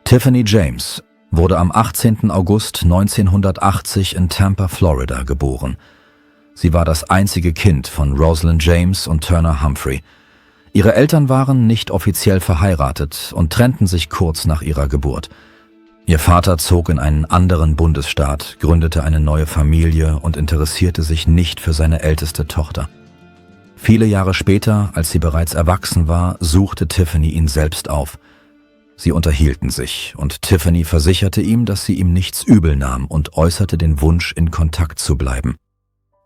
Tiffany James wurde am 18. August 1980 in Tampa, Florida geboren. Sie war das einzige Kind von Rosalind James und Turner Humphrey. Ihre Eltern waren nicht offiziell verheiratet und trennten sich kurz nach ihrer Geburt. Ihr Vater zog in einen anderen Bundesstaat, gründete eine neue Familie und interessierte sich nicht für seine älteste Tochter. Viele Jahre später, als sie bereits erwachsen war, suchte Tiffany ihn selbst auf. Sie unterhielten sich und Tiffany versicherte ihm, dass sie ihm nichts übel nahm und äußerte den Wunsch, in Kontakt zu bleiben.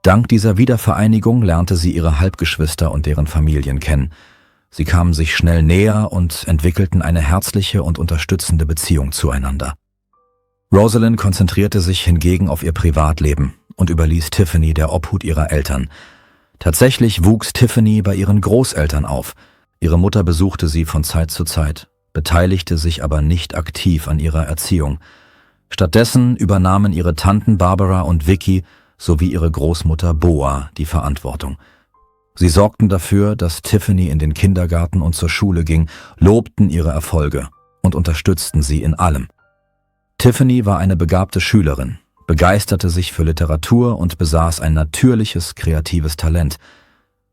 Dank dieser Wiedervereinigung lernte sie ihre Halbgeschwister und deren Familien kennen. Sie kamen sich schnell näher und entwickelten eine herzliche und unterstützende Beziehung zueinander. Rosalind konzentrierte sich hingegen auf ihr Privatleben und überließ Tiffany der Obhut ihrer Eltern. Tatsächlich wuchs Tiffany bei ihren Großeltern auf. Ihre Mutter besuchte sie von Zeit zu Zeit, beteiligte sich aber nicht aktiv an ihrer Erziehung. Stattdessen übernahmen ihre Tanten Barbara und Vicky sowie ihre Großmutter Boa die Verantwortung. Sie sorgten dafür, dass Tiffany in den Kindergarten und zur Schule ging, lobten ihre Erfolge und unterstützten sie in allem. Tiffany war eine begabte Schülerin, begeisterte sich für Literatur und besaß ein natürliches, kreatives Talent.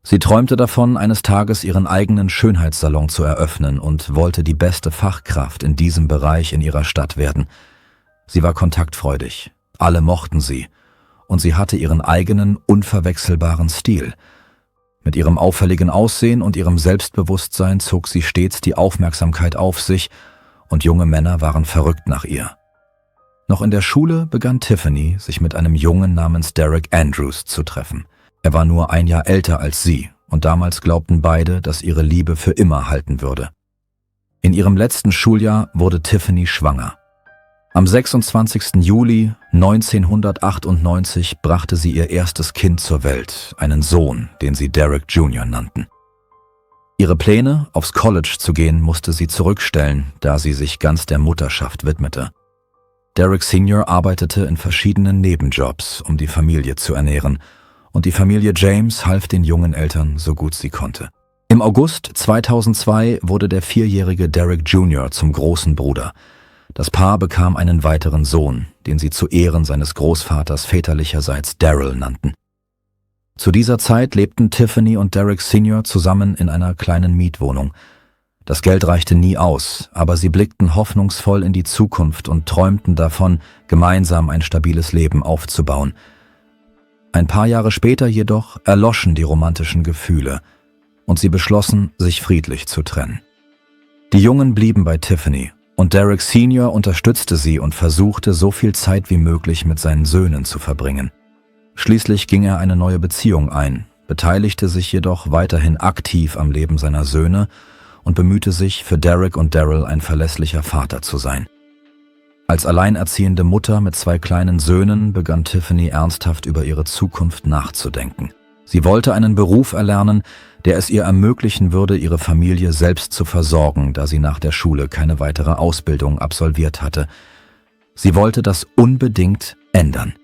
Sie träumte davon, eines Tages ihren eigenen Schönheitssalon zu eröffnen und wollte die beste Fachkraft in diesem Bereich in ihrer Stadt werden. Sie war kontaktfreudig, alle mochten sie und sie hatte ihren eigenen, unverwechselbaren Stil. Mit ihrem auffälligen Aussehen und ihrem Selbstbewusstsein zog sie stets die Aufmerksamkeit auf sich und junge Männer waren verrückt nach ihr. Noch in der Schule begann Tiffany, sich mit einem Jungen namens Derek Andrews zu treffen. Er war nur ein Jahr älter als sie und damals glaubten beide, dass ihre Liebe für immer halten würde. In ihrem letzten Schuljahr wurde Tiffany schwanger. Am 26. Juli 1998 brachte sie ihr erstes Kind zur Welt, einen Sohn, den sie Derek Jr. nannten. Ihre Pläne, aufs College zu gehen, musste sie zurückstellen, da sie sich ganz der Mutterschaft widmete. Derek Sr. arbeitete in verschiedenen Nebenjobs, um die Familie zu ernähren, und die Familie James half den jungen Eltern so gut sie konnte. Im August 2002 wurde der 4-jährige Derek Jr. zum großen Bruder. Das Paar bekam einen weiteren Sohn, den sie zu Ehren seines Großvaters väterlicherseits Daryl nannten. Zu dieser Zeit lebten Tiffany und Derek Sr. zusammen in einer kleinen Mietwohnung. Das Geld reichte nie aus, aber sie blickten hoffnungsvoll in die Zukunft und träumten davon, gemeinsam ein stabiles Leben aufzubauen. Ein paar Jahre später jedoch erloschen die romantischen Gefühle und sie beschlossen, sich friedlich zu trennen. Die Jungen blieben bei Tiffany und Derek Sr. unterstützte sie und versuchte, so viel Zeit wie möglich mit seinen Söhnen zu verbringen. Schließlich ging er eine neue Beziehung ein, beteiligte sich jedoch weiterhin aktiv am Leben seiner Söhne und bemühte sich, für Derek und Daryl ein verlässlicher Vater zu sein. Als alleinerziehende Mutter mit 2 kleinen Söhnen begann Tiffany ernsthaft über ihre Zukunft nachzudenken. Sie wollte einen Beruf erlernen, der es ihr ermöglichen würde, ihre Familie selbst zu versorgen, da sie nach der Schule keine weitere Ausbildung absolviert hatte. Sie wollte das unbedingt ändern.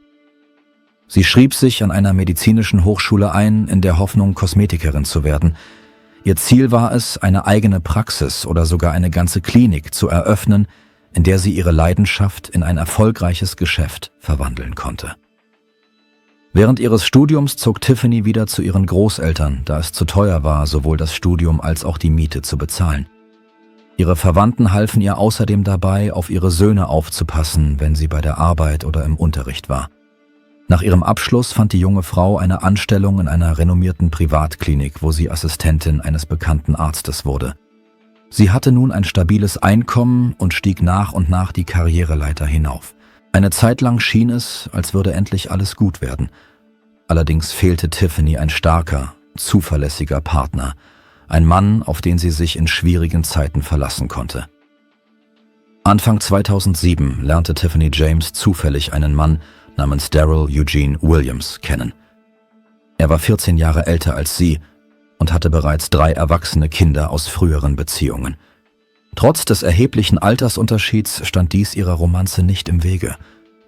Sie schrieb sich an einer medizinischen Hochschule ein, in der Hoffnung, Kosmetikerin zu werden. Ihr Ziel war es, eine eigene Praxis oder sogar eine ganze Klinik zu eröffnen, in der sie ihre Leidenschaft in ein erfolgreiches Geschäft verwandeln konnte. Während ihres Studiums zog Tiffany wieder zu ihren Großeltern, da es zu teuer war, sowohl das Studium als auch die Miete zu bezahlen. Ihre Verwandten halfen ihr außerdem dabei, auf ihre Söhne aufzupassen, wenn sie bei der Arbeit oder im Unterricht war. Nach ihrem Abschluss fand die junge Frau eine Anstellung in einer renommierten Privatklinik, wo sie Assistentin eines bekannten Arztes wurde. Sie hatte nun ein stabiles Einkommen und stieg nach und nach die Karriereleiter hinauf. Eine Zeit lang schien es, als würde endlich alles gut werden. Allerdings fehlte Tiffany ein starker, zuverlässiger Partner, ein Mann, auf den sie sich in schwierigen Zeiten verlassen konnte. Anfang 2007 lernte Tiffany James zufällig einen Mann namens Daryl Eugene Williams kennen. Er war 14 Jahre älter als sie und hatte bereits 3 erwachsene Kinder aus früheren Beziehungen. Trotz des erheblichen Altersunterschieds stand dies ihrer Romanze nicht im Wege.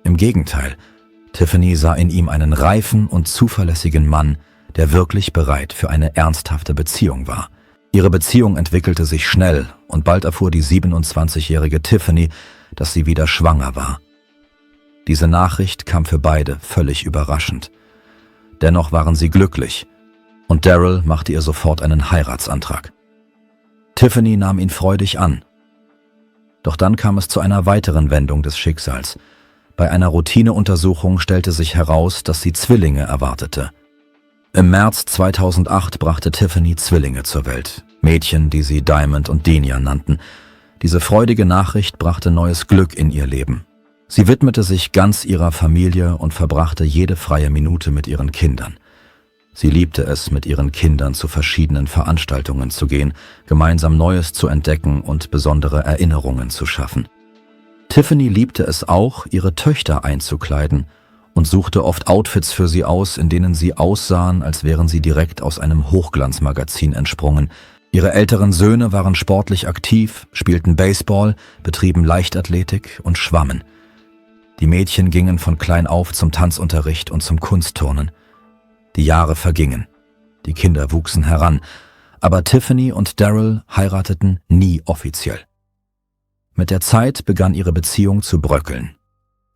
Im Gegenteil, Tiffany sah in ihm einen reifen und zuverlässigen Mann, der wirklich bereit für eine ernsthafte Beziehung war. Ihre Beziehung entwickelte sich schnell und bald erfuhr die 27-jährige Tiffany, dass sie wieder schwanger war. Diese Nachricht kam für beide völlig überraschend. Dennoch waren sie glücklich und Daryl machte ihr sofort einen Heiratsantrag. Tiffany nahm ihn freudig an. Doch dann kam es zu einer weiteren Wendung des Schicksals. Bei einer Routineuntersuchung stellte sich heraus, dass sie Zwillinge erwartete. Im März 2008 brachte Tiffany Zwillinge zur Welt, Mädchen, die sie Diamond und Denia nannten. Diese freudige Nachricht brachte neues Glück in ihr Leben. Sie widmete sich ganz ihrer Familie und verbrachte jede freie Minute mit ihren Kindern. Sie liebte es, mit ihren Kindern zu verschiedenen Veranstaltungen zu gehen, gemeinsam Neues zu entdecken und besondere Erinnerungen zu schaffen. Tiffany liebte es auch, ihre Töchter einzukleiden und suchte oft Outfits für sie aus, in denen sie aussahen, als wären sie direkt aus einem Hochglanzmagazin entsprungen. Ihre älteren Söhne waren sportlich aktiv, spielten Baseball, betrieben Leichtathletik und schwammen. Die Mädchen gingen von klein auf zum Tanzunterricht und zum Kunstturnen. Die Jahre vergingen. Die Kinder wuchsen heran, aber Tiffany und Daryl heirateten nie offiziell. Mit der Zeit begann ihre Beziehung zu bröckeln.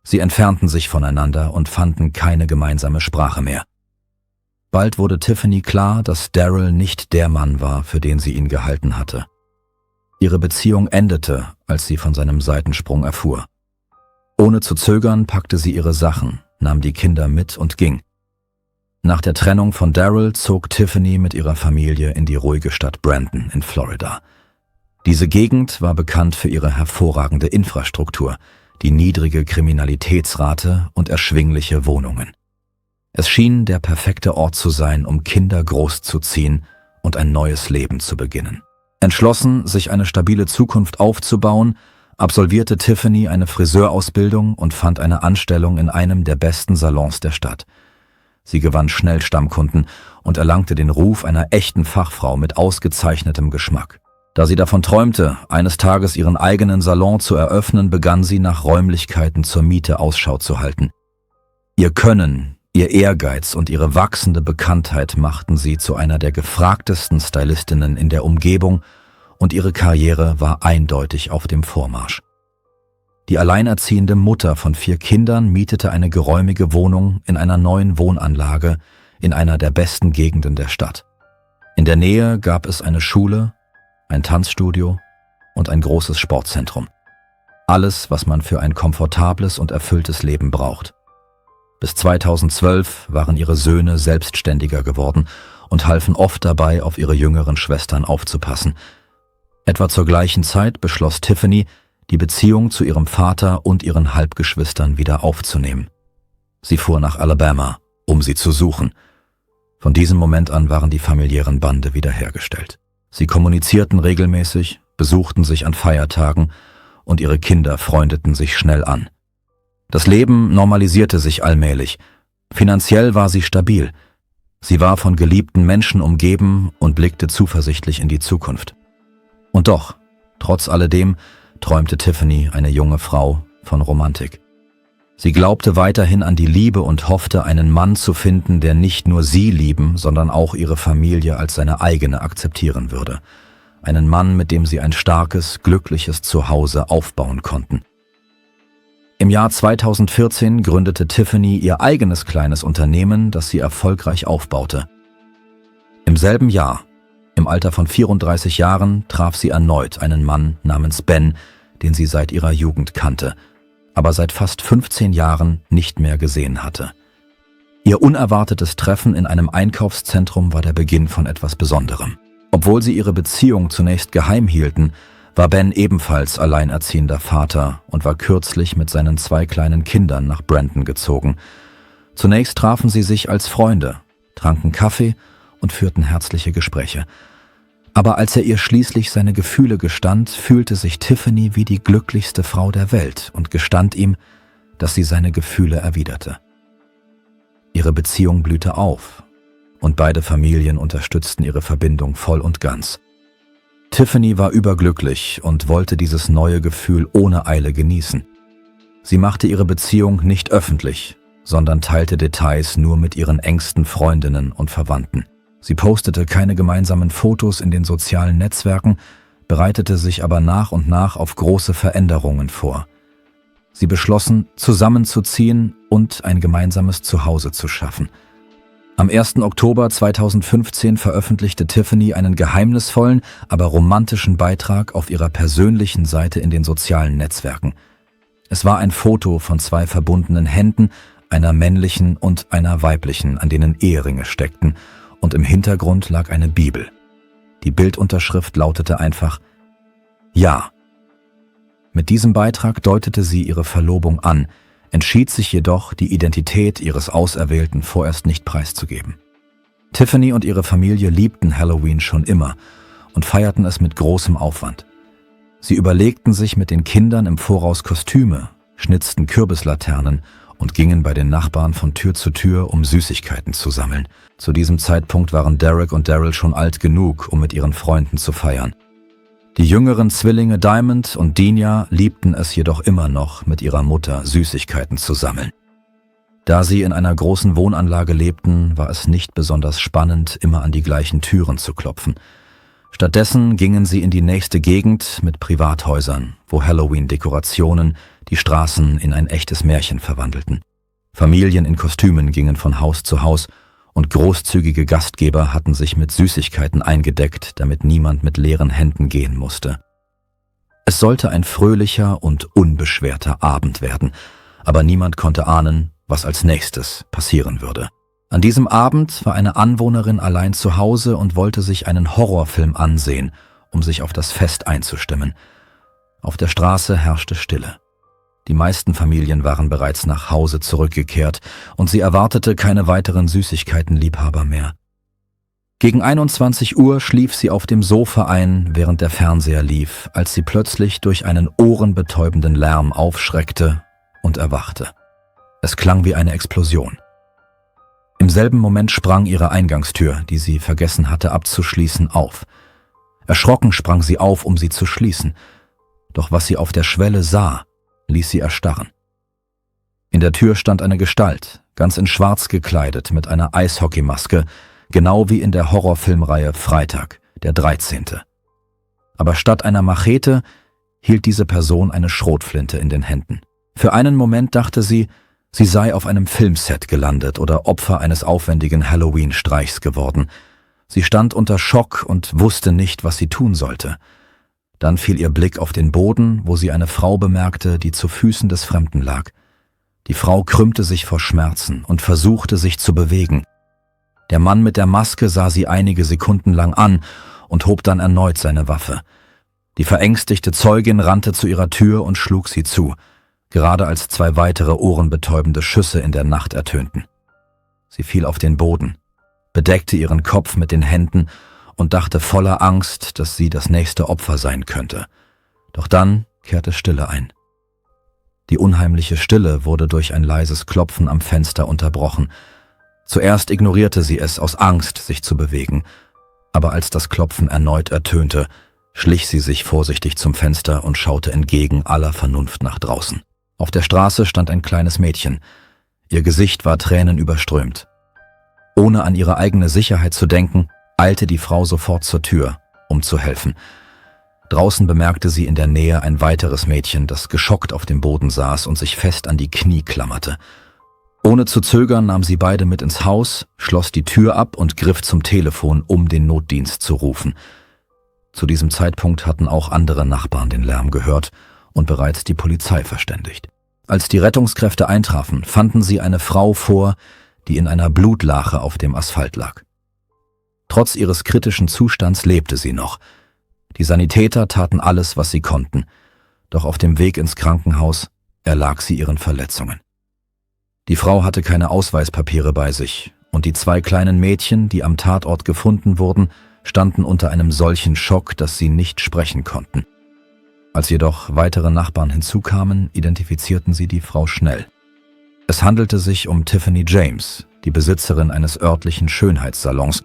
Sie entfernten sich voneinander und fanden keine gemeinsame Sprache mehr. Bald wurde Tiffany klar, dass Daryl nicht der Mann war, für den sie ihn gehalten hatte. Ihre Beziehung endete, als sie von seinem Seitensprung erfuhr. Ohne zu zögern packte sie ihre Sachen, nahm die Kinder mit und ging. Nach der Trennung von Daryl zog Tiffany mit ihrer Familie in die ruhige Stadt Brandon in Florida. Diese Gegend war bekannt für ihre hervorragende Infrastruktur, die niedrige Kriminalitätsrate und erschwingliche Wohnungen. Es schien der perfekte Ort zu sein, um Kinder großzuziehen und ein neues Leben zu beginnen. Entschlossen, sich eine stabile Zukunft aufzubauen, absolvierte Tiffany eine Friseurausbildung und fand eine Anstellung in einem der besten Salons der Stadt. Sie gewann schnell Stammkunden und erlangte den Ruf einer echten Fachfrau mit ausgezeichnetem Geschmack. Da sie davon träumte, eines Tages ihren eigenen Salon zu eröffnen, begann sie nach Räumlichkeiten zur Miete Ausschau zu halten. Ihr Können, ihr Ehrgeiz und ihre wachsende Bekanntheit machten sie zu einer der gefragtesten Stylistinnen in der Umgebung und ihre Karriere war eindeutig auf dem Vormarsch. Die alleinerziehende Mutter von 4 Kindern mietete eine geräumige Wohnung in einer neuen Wohnanlage in einer der besten Gegenden der Stadt. In der Nähe gab es eine Schule, ein Tanzstudio und ein großes Sportzentrum. Alles, was man für ein komfortables und erfülltes Leben braucht. Bis 2012 waren ihre Söhne selbstständiger geworden und halfen oft dabei, auf ihre jüngeren Schwestern aufzupassen. Etwa zur gleichen Zeit beschloss Tiffany, die Beziehung zu ihrem Vater und ihren Halbgeschwistern wieder aufzunehmen. Sie fuhr nach Alabama, um sie zu suchen. Von diesem Moment an waren die familiären Bande wiederhergestellt. Sie kommunizierten regelmäßig, besuchten sich an Feiertagen und ihre Kinder freundeten sich schnell an. Das Leben normalisierte sich allmählich. Finanziell war sie stabil. Sie war von geliebten Menschen umgeben und blickte zuversichtlich in die Zukunft. Und doch, trotz alledem, träumte Tiffany, eine junge Frau, von Romantik. Sie glaubte weiterhin an die Liebe und hoffte, einen Mann zu finden, der nicht nur sie lieben, sondern auch ihre Familie als seine eigene akzeptieren würde. Einen Mann, mit dem sie ein starkes, glückliches Zuhause aufbauen konnten. Im Jahr 2014 gründete Tiffany ihr eigenes kleines Unternehmen, das sie erfolgreich aufbaute. Im selben Jahr, im Alter von 34 Jahren, traf sie erneut einen Mann namens Ben, den sie seit ihrer Jugend kannte, aber seit fast 15 Jahren nicht mehr gesehen hatte. Ihr unerwartetes Treffen in einem Einkaufszentrum war der Beginn von etwas Besonderem. Obwohl sie ihre Beziehung zunächst geheim hielten, war Ben ebenfalls alleinerziehender Vater und war kürzlich mit seinen 2 kleinen Kindern nach Brandon gezogen. Zunächst trafen sie sich als Freunde, tranken Kaffee und führten herzliche Gespräche. Aber als er ihr schließlich seine Gefühle gestand, fühlte sich Tiffany wie die glücklichste Frau der Welt und gestand ihm, dass sie seine Gefühle erwiderte. Ihre Beziehung blühte auf und beide Familien unterstützten ihre Verbindung voll und ganz. Tiffany war überglücklich und wollte dieses neue Gefühl ohne Eile genießen. Sie machte ihre Beziehung nicht öffentlich, sondern teilte Details nur mit ihren engsten Freundinnen und Verwandten. Sie postete keine gemeinsamen Fotos in den sozialen Netzwerken, bereitete sich aber nach und nach auf große Veränderungen vor. Sie beschlossen, zusammenzuziehen und ein gemeinsames Zuhause zu schaffen. Am 1. Oktober 2015 veröffentlichte Tiffany einen geheimnisvollen, aber romantischen Beitrag auf ihrer persönlichen Seite in den sozialen Netzwerken. Es war ein Foto von 2 verbundenen Händen, einer männlichen und einer weiblichen, an denen Eheringe steckten, und im Hintergrund lag eine Bibel. Die Bildunterschrift lautete einfach »Ja«. Mit diesem Beitrag deutete sie ihre Verlobung an, entschied sich jedoch, die Identität ihres Auserwählten vorerst nicht preiszugeben. Tiffany und ihre Familie liebten Halloween schon immer und feierten es mit großem Aufwand. Sie überlegten sich mit den Kindern im Voraus Kostüme, schnitzten Kürbislaternen und gingen bei den Nachbarn von Tür zu Tür, um Süßigkeiten zu sammeln. Zu diesem Zeitpunkt waren Derek und Daryl schon alt genug, um mit ihren Freunden zu feiern. Die jüngeren Zwillinge Diamond und Dina liebten es jedoch immer noch, mit ihrer Mutter Süßigkeiten zu sammeln. Da sie in einer großen Wohnanlage lebten, war es nicht besonders spannend, immer an die gleichen Türen zu klopfen. Stattdessen gingen sie in die nächste Gegend mit Privathäusern, wo Halloween-Dekorationen die Straßen in ein echtes Märchen verwandelten. Familien in Kostümen gingen von Haus zu Haus und großzügige Gastgeber hatten sich mit Süßigkeiten eingedeckt, damit niemand mit leeren Händen gehen musste. Es sollte ein fröhlicher und unbeschwerter Abend werden, aber niemand konnte ahnen, was als nächstes passieren würde. An diesem Abend war eine Anwohnerin allein zu Hause und wollte sich einen Horrorfilm ansehen, um sich auf das Fest einzustimmen. Auf der Straße herrschte Stille. Die meisten Familien waren bereits nach Hause zurückgekehrt und sie erwartete keine weiteren Süßigkeitenliebhaber mehr. Gegen 21 Uhr schlief sie auf dem Sofa ein, während der Fernseher lief, als sie plötzlich durch einen ohrenbetäubenden Lärm aufschreckte und erwachte. Es klang wie eine Explosion. Im selben Moment sprang ihre Eingangstür, die sie vergessen hatte abzuschließen, auf. Erschrocken sprang sie auf, um sie zu schließen. Doch was sie auf der Schwelle sah, ließ sie erstarren. In der Tür stand eine Gestalt, ganz in Schwarz gekleidet, mit einer Eishockeymaske, genau wie in der Horrorfilmreihe Freitag, der 13. Aber statt einer Machete hielt diese Person eine Schrotflinte in den Händen. Für einen Moment dachte sie, sie sei auf einem Filmset gelandet oder Opfer eines aufwendigen Halloween-Streichs geworden. Sie stand unter Schock und wusste nicht, was sie tun sollte. Dann fiel ihr Blick auf den Boden, wo sie eine Frau bemerkte, die zu Füßen des Fremden lag. Die Frau krümmte sich vor Schmerzen und versuchte, sich zu bewegen. Der Mann mit der Maske sah sie einige Sekunden lang an und hob dann erneut seine Waffe. Die verängstigte Zeugin rannte zu ihrer Tür und schlug sie zu, gerade als 2 weitere ohrenbetäubende Schüsse in der Nacht ertönten. Sie fiel auf den Boden, bedeckte ihren Kopf mit den Händen und dachte voller Angst, dass sie das nächste Opfer sein könnte. Doch dann kehrte Stille ein. Die unheimliche Stille wurde durch ein leises Klopfen am Fenster unterbrochen. Zuerst ignorierte sie es aus Angst, sich zu bewegen, aber als das Klopfen erneut ertönte, schlich sie sich vorsichtig zum Fenster und schaute entgegen aller Vernunft nach draußen. Auf der Straße stand ein kleines Mädchen. Ihr Gesicht war tränenüberströmt. Ohne an ihre eigene Sicherheit zu denken, eilte die Frau sofort zur Tür, um zu helfen. Draußen bemerkte sie in der Nähe ein weiteres Mädchen, das geschockt auf dem Boden saß und sich fest an die Knie klammerte. Ohne zu zögern nahm sie beide mit ins Haus, schloss die Tür ab und griff zum Telefon, um den Notdienst zu rufen. Zu diesem Zeitpunkt hatten auch andere Nachbarn den Lärm gehört und bereits die Polizei verständigt. Als die Rettungskräfte eintrafen, fanden sie eine Frau vor, die in einer Blutlache auf dem Asphalt lag. Trotz ihres kritischen Zustands lebte sie noch. Die Sanitäter taten alles, was sie konnten, doch auf dem Weg ins Krankenhaus erlag sie ihren Verletzungen. Die Frau hatte keine Ausweispapiere bei sich und die 2 kleinen Mädchen, die am Tatort gefunden wurden, standen unter einem solchen Schock, dass sie nicht sprechen konnten. Als jedoch weitere Nachbarn hinzukamen, identifizierten sie die Frau schnell. Es handelte sich um Tiffany James, die Besitzerin eines örtlichen Schönheitssalons,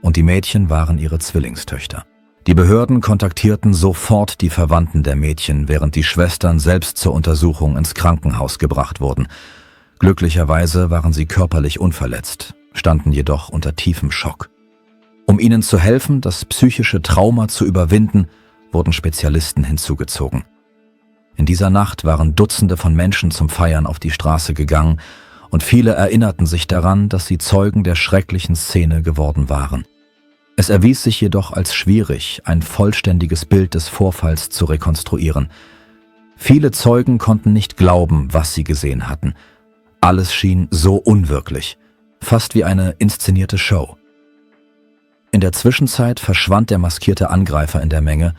und die Mädchen waren ihre Zwillingstöchter. Die Behörden kontaktierten sofort die Verwandten der Mädchen, während die Schwestern selbst zur Untersuchung ins Krankenhaus gebracht wurden. Glücklicherweise waren sie körperlich unverletzt, standen jedoch unter tiefem Schock. Um ihnen zu helfen, das psychische Trauma zu überwinden, wurden Spezialisten hinzugezogen. In dieser Nacht waren Dutzende von Menschen zum Feiern auf die Straße gegangen und viele erinnerten sich daran, dass sie Zeugen der schrecklichen Szene geworden waren. Es erwies sich jedoch als schwierig, ein vollständiges Bild des Vorfalls zu rekonstruieren. Viele Zeugen konnten nicht glauben, was sie gesehen hatten. Alles schien so unwirklich, fast wie eine inszenierte Show. In der Zwischenzeit verschwand der maskierte Angreifer in der Menge,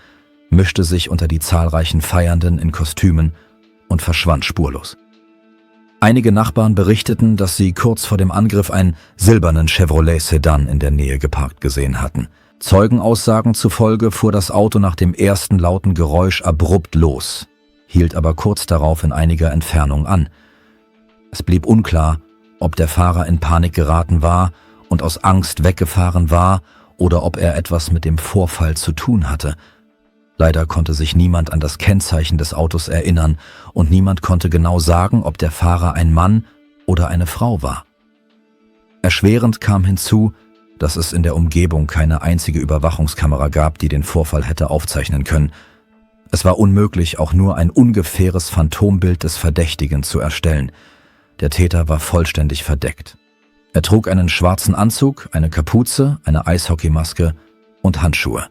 mischte sich unter die zahlreichen Feiernden in Kostümen und verschwand spurlos. Einige Nachbarn berichteten, dass sie kurz vor dem Angriff einen silbernen Chevrolet Sedan in der Nähe geparkt gesehen hatten. Zeugenaussagen zufolge fuhr das Auto nach dem ersten lauten Geräusch abrupt los, hielt aber kurz darauf in einiger Entfernung an. Es blieb unklar, ob der Fahrer in Panik geraten war und aus Angst weggefahren war oder ob er etwas mit dem Vorfall zu tun hatte. Leider konnte sich niemand an das Kennzeichen des Autos erinnern und niemand konnte genau sagen, ob der Fahrer ein Mann oder eine Frau war. Erschwerend kam hinzu, dass es in der Umgebung keine einzige Überwachungskamera gab, die den Vorfall hätte aufzeichnen können. Es war unmöglich, auch nur ein ungefähres Phantombild des Verdächtigen zu erstellen. Der Täter war vollständig verdeckt. Er trug einen schwarzen Anzug, eine Kapuze, eine Eishockeymaske und Handschuhe.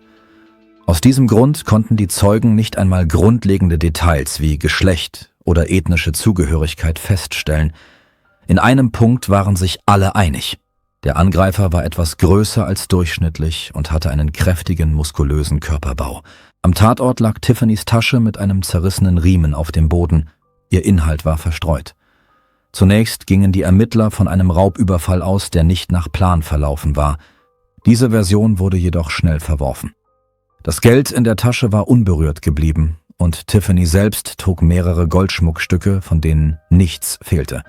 Aus diesem Grund konnten die Zeugen nicht einmal grundlegende Details wie Geschlecht oder ethnische Zugehörigkeit feststellen. In einem Punkt waren sich alle einig. Der Angreifer war etwas größer als durchschnittlich und hatte einen kräftigen, muskulösen Körperbau. Am Tatort lag Tiffany's Tasche mit einem zerrissenen Riemen auf dem Boden. Ihr Inhalt war verstreut. Zunächst gingen die Ermittler von einem Raubüberfall aus, der nicht nach Plan verlaufen war. Diese Version wurde jedoch schnell verworfen. Das Geld in der Tasche war unberührt geblieben und Tiffany selbst trug mehrere Goldschmuckstücke, von denen nichts fehlte.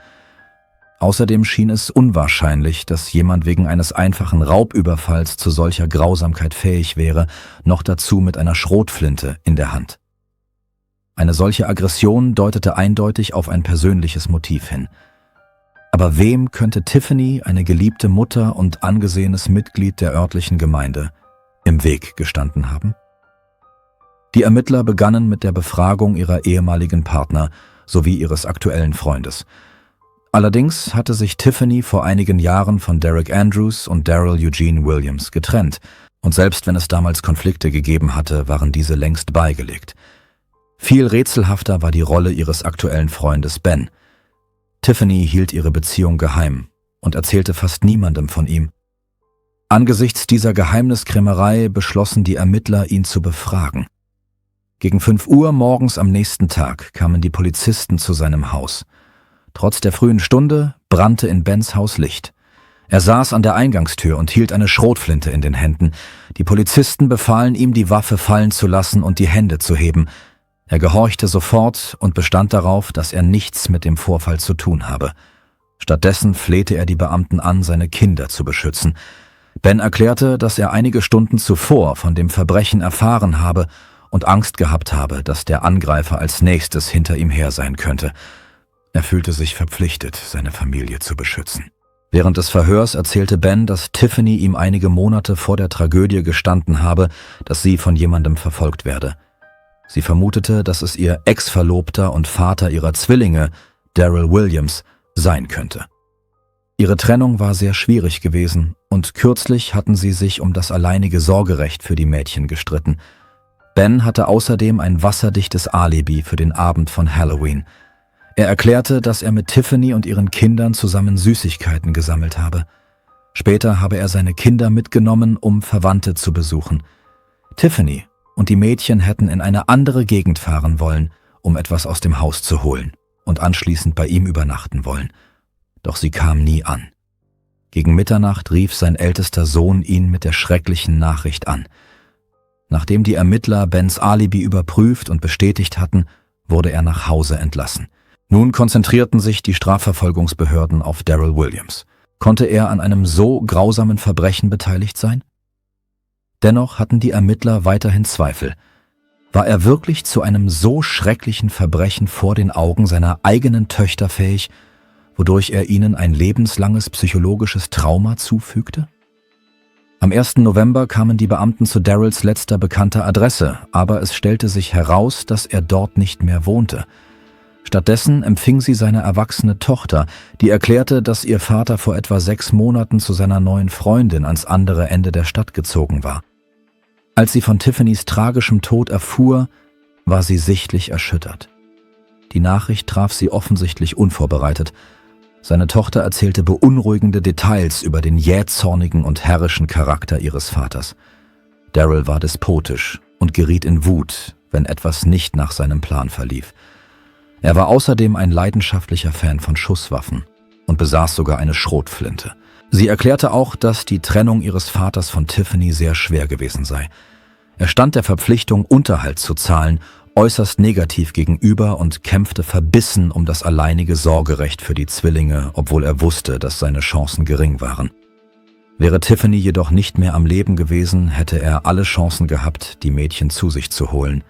Außerdem schien es unwahrscheinlich, dass jemand wegen eines einfachen Raubüberfalls zu solcher Grausamkeit fähig wäre, noch dazu mit einer Schrotflinte in der Hand. Eine solche Aggression deutete eindeutig auf ein persönliches Motiv hin. Aber wem könnte Tiffany, eine geliebte Mutter und angesehenes Mitglied der örtlichen Gemeinde, im Weg gestanden haben? Die Ermittler begannen mit der Befragung ihrer ehemaligen Partner sowie ihres aktuellen Freundes. Allerdings hatte sich Tiffany vor einigen Jahren von Derek Andrews und Daryl Eugene Williams getrennt, und selbst wenn es damals Konflikte gegeben hatte, waren diese längst beigelegt. Viel rätselhafter war die Rolle ihres aktuellen Freundes Ben. Tiffany hielt ihre Beziehung geheim und erzählte fast niemandem von ihm. Angesichts dieser Geheimniskrämerei beschlossen die Ermittler, ihn zu befragen. Gegen 5 Uhr morgens am nächsten Tag kamen die Polizisten zu seinem Haus. Trotz der frühen Stunde brannte in Bens Haus Licht. Er saß an der Eingangstür und hielt eine Schrotflinte in den Händen. Die Polizisten befahlen ihm, die Waffe fallen zu lassen und die Hände zu heben. Er gehorchte sofort und bestand darauf, dass er nichts mit dem Vorfall zu tun habe. Stattdessen flehte er die Beamten an, seine Kinder zu beschützen. Ben erklärte, dass er einige Stunden zuvor von dem Verbrechen erfahren habe und Angst gehabt habe, dass der Angreifer als nächstes hinter ihm her sein könnte. Er fühlte sich verpflichtet, seine Familie zu beschützen. Während des Verhörs erzählte Ben, dass Tiffany ihm einige Monate vor der Tragödie gestanden habe, dass sie von jemandem verfolgt werde. Sie vermutete, dass es ihr Ex-Verlobter und Vater ihrer Zwillinge, Daryl Williams, sein könnte. Ihre Trennung war sehr schwierig gewesen und kürzlich hatten sie sich um das alleinige Sorgerecht für die Mädchen gestritten. Ben hatte außerdem ein wasserdichtes Alibi für den Abend von Halloween. Er erklärte, dass er mit Tiffany und ihren Kindern zusammen Süßigkeiten gesammelt habe. Später habe er seine Kinder mitgenommen, um Verwandte zu besuchen. Tiffany und die Mädchen hätten in eine andere Gegend fahren wollen, um etwas aus dem Haus zu holen und anschließend bei ihm übernachten wollen. Doch sie kam nie an. Gegen Mitternacht rief sein ältester Sohn ihn mit der schrecklichen Nachricht an. Nachdem die Ermittler Bens Alibi überprüft und bestätigt hatten, wurde er nach Hause entlassen. Nun konzentrierten sich die Strafverfolgungsbehörden auf Daryl Williams. Konnte er an einem so grausamen Verbrechen beteiligt sein? Dennoch hatten die Ermittler weiterhin Zweifel. War er wirklich zu einem so schrecklichen Verbrechen vor den Augen seiner eigenen Töchter fähig, wodurch er ihnen ein lebenslanges psychologisches Trauma zufügte? Am 1. November kamen die Beamten zu Daryls letzter bekannter Adresse, aber es stellte sich heraus, dass er dort nicht mehr wohnte. Stattdessen empfing sie seine erwachsene Tochter, die erklärte, dass ihr Vater vor etwa 6 Monaten zu seiner neuen Freundin ans andere Ende der Stadt gezogen war. Als sie von Tiffany's tragischem Tod erfuhr, war sie sichtlich erschüttert. Die Nachricht traf sie offensichtlich unvorbereitet. Seine Tochter erzählte beunruhigende Details über den jähzornigen und herrischen Charakter ihres Vaters. Daryl war despotisch und geriet in Wut, wenn etwas nicht nach seinem Plan verlief. Er war außerdem ein leidenschaftlicher Fan von Schusswaffen und besaß sogar eine Schrotflinte. Sie erklärte auch, dass die Trennung ihres Vaters von Tiffany sehr schwer gewesen sei. Er stand der Verpflichtung, Unterhalt zu zahlen, äußerst negativ gegenüber und kämpfte verbissen um das alleinige Sorgerecht für die Zwillinge, obwohl er wusste, dass seine Chancen gering waren. Wäre Tiffany jedoch nicht mehr am Leben gewesen, hätte er alle Chancen gehabt, die Mädchen zu sich zu holen.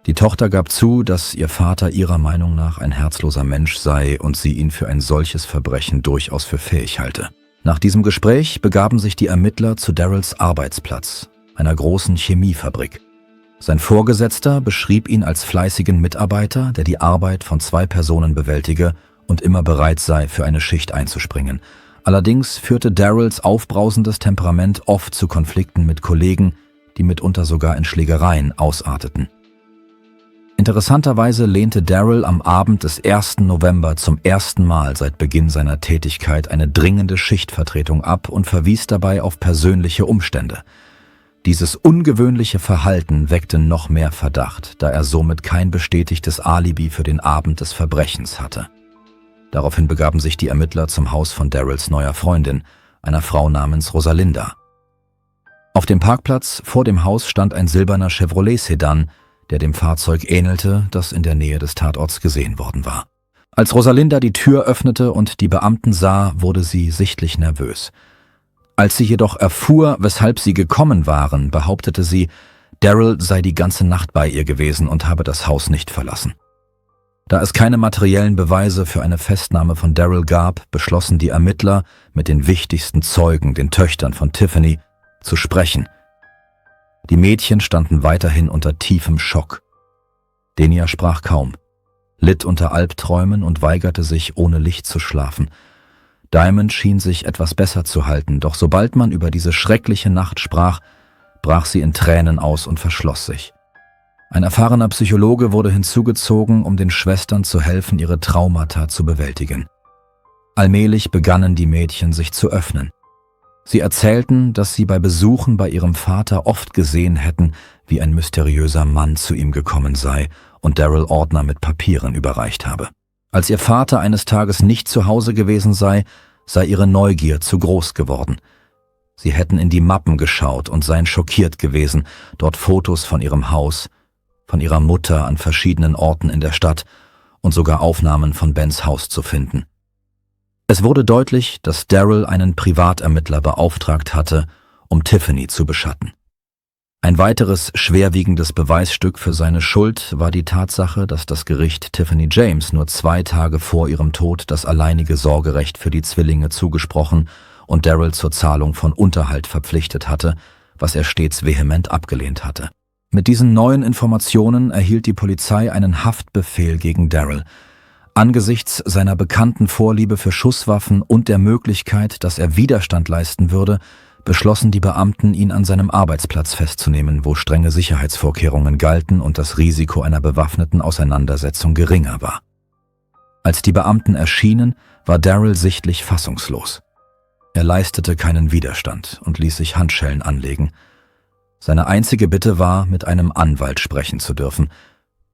Die Tochter gab zu, dass ihr Vater ihrer Meinung nach ein herzloser Mensch sei und sie ihn für ein solches Verbrechen durchaus für fähig halte. Nach diesem Gespräch begaben sich die Ermittler zu Daryls Arbeitsplatz, einer großen Chemiefabrik. Sein Vorgesetzter beschrieb ihn als fleißigen Mitarbeiter, der die Arbeit von 2 Personen bewältige und immer bereit sei, für eine Schicht einzuspringen. Allerdings führte Daryls aufbrausendes Temperament oft zu Konflikten mit Kollegen, die mitunter sogar in Schlägereien ausarteten. Interessanterweise lehnte Daryl am Abend des 1. November zum ersten Mal seit Beginn seiner Tätigkeit eine dringende Schichtvertretung ab und verwies dabei auf persönliche Umstände. Dieses ungewöhnliche Verhalten weckte noch mehr Verdacht, da er somit kein bestätigtes Alibi für den Abend des Verbrechens hatte. Daraufhin begaben sich die Ermittler zum Haus von Daryls neuer Freundin, einer Frau namens Rosalinda. Auf dem Parkplatz vor dem Haus stand ein silberner Chevrolet-Sedan, der dem Fahrzeug ähnelte, das in der Nähe des Tatorts gesehen worden war. Als Rosalinda die Tür öffnete und die Beamten sah, wurde sie sichtlich nervös. Als sie jedoch erfuhr, weshalb sie gekommen waren, behauptete sie, Daryl sei die ganze Nacht bei ihr gewesen und habe das Haus nicht verlassen. Da es keine materiellen Beweise für eine Festnahme von Daryl gab, beschlossen die Ermittler, mit den wichtigsten Zeugen, den Töchtern von Tiffany, zu sprechen. Die Mädchen standen weiterhin unter tiefem Schock. Denia sprach kaum, litt unter Albträumen und weigerte sich, ohne Licht zu schlafen. Diamond schien sich etwas besser zu halten, doch sobald man über diese schreckliche Nacht sprach, brach sie in Tränen aus und verschloss sich. Ein erfahrener Psychologe wurde hinzugezogen, um den Schwestern zu helfen, ihre Traumata zu bewältigen. Allmählich begannen die Mädchen sich zu öffnen. Sie erzählten, dass sie bei Besuchen bei ihrem Vater oft gesehen hätten, wie ein mysteriöser Mann zu ihm gekommen sei und Daryl Ordner mit Papieren überreicht habe. Als ihr Vater eines Tages nicht zu Hause gewesen sei ihre Neugier zu groß geworden. Sie hätten in die Mappen geschaut und seien schockiert gewesen, dort Fotos von ihrem Haus, von ihrer Mutter an verschiedenen Orten in der Stadt und sogar Aufnahmen von Bens Haus zu finden. Es wurde deutlich, dass Daryl einen Privatermittler beauftragt hatte, um Tiffany zu beschatten. Ein weiteres schwerwiegendes Beweisstück für seine Schuld war die Tatsache, dass das Gericht Tiffany James nur 2 Tage vor ihrem Tod das alleinige Sorgerecht für die Zwillinge zugesprochen und Daryl zur Zahlung von Unterhalt verpflichtet hatte, was er stets vehement abgelehnt hatte. Mit diesen neuen Informationen erhielt die Polizei einen Haftbefehl gegen Daryl. Angesichts seiner bekannten Vorliebe für Schusswaffen und der Möglichkeit, dass er Widerstand leisten würde, beschlossen die Beamten, ihn an seinem Arbeitsplatz festzunehmen, wo strenge Sicherheitsvorkehrungen galten und das Risiko einer bewaffneten Auseinandersetzung geringer war. Als die Beamten erschienen, war Daryl sichtlich fassungslos. Er leistete keinen Widerstand und ließ sich Handschellen anlegen. Seine einzige Bitte war, mit einem Anwalt sprechen zu dürfen.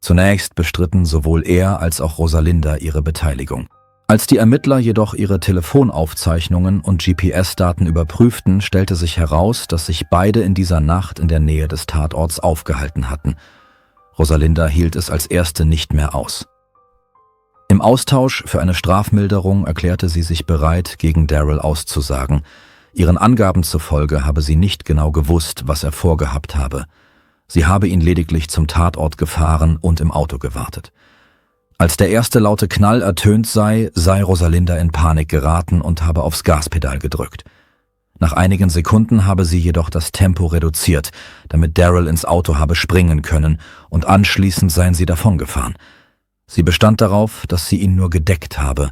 Zunächst bestritten sowohl er als auch Rosalinda ihre Beteiligung. Als die Ermittler jedoch ihre Telefonaufzeichnungen und GPS-Daten überprüften, stellte sich heraus, dass sich beide in dieser Nacht in der Nähe des Tatorts aufgehalten hatten. Rosalinda hielt es als erste nicht mehr aus. Im Austausch für eine Strafmilderung erklärte sie sich bereit, gegen Daryl auszusagen. Ihren Angaben zufolge habe sie nicht genau gewusst, was er vorgehabt habe. Sie habe ihn lediglich zum Tatort gefahren und im Auto gewartet. Als der erste laute Knall ertönt sei Rosalinda in Panik geraten und habe aufs Gaspedal gedrückt. Nach einigen Sekunden habe sie jedoch das Tempo reduziert, damit Daryl ins Auto habe springen können, und anschließend seien sie davongefahren. Sie bestand darauf, dass sie ihn nur gedeckt habe,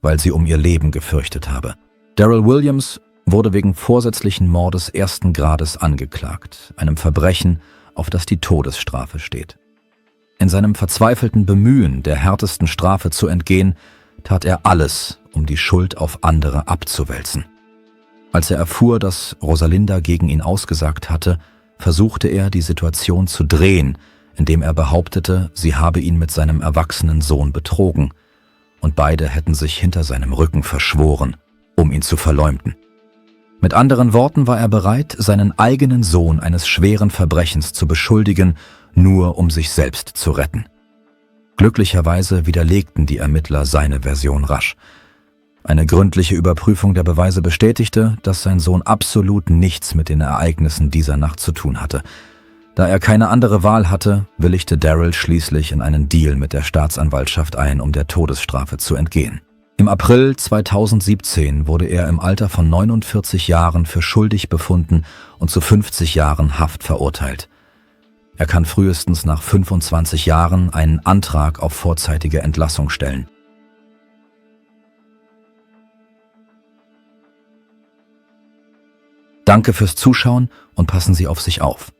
weil sie um ihr Leben gefürchtet habe. Daryl Williams wurde wegen vorsätzlichen Mordes ersten Grades angeklagt, einem Verbrechen, auf das die Todesstrafe steht. In seinem verzweifelten Bemühen, der härtesten Strafe zu entgehen, tat er alles, um die Schuld auf andere abzuwälzen. Als er erfuhr, dass Rosalinda gegen ihn ausgesagt hatte, versuchte er, die Situation zu drehen, indem er behauptete, sie habe ihn mit seinem erwachsenen Sohn betrogen, und beide hätten sich hinter seinem Rücken verschworen, um ihn zu verleumden. Mit anderen Worten war er bereit, seinen eigenen Sohn eines schweren Verbrechens zu beschuldigen, nur um sich selbst zu retten. Glücklicherweise widerlegten die Ermittler seine Version rasch. Eine gründliche Überprüfung der Beweise bestätigte, dass sein Sohn absolut nichts mit den Ereignissen dieser Nacht zu tun hatte. Da er keine andere Wahl hatte, willigte Daryl schließlich in einen Deal mit der Staatsanwaltschaft ein, um der Todesstrafe zu entgehen. Im April 2017 wurde er im Alter von 49 Jahren für schuldig befunden und zu 50 Jahren Haft verurteilt. Er kann frühestens nach 25 Jahren einen Antrag auf vorzeitige Entlassung stellen. Danke fürs Zuschauen und passen Sie auf sich auf.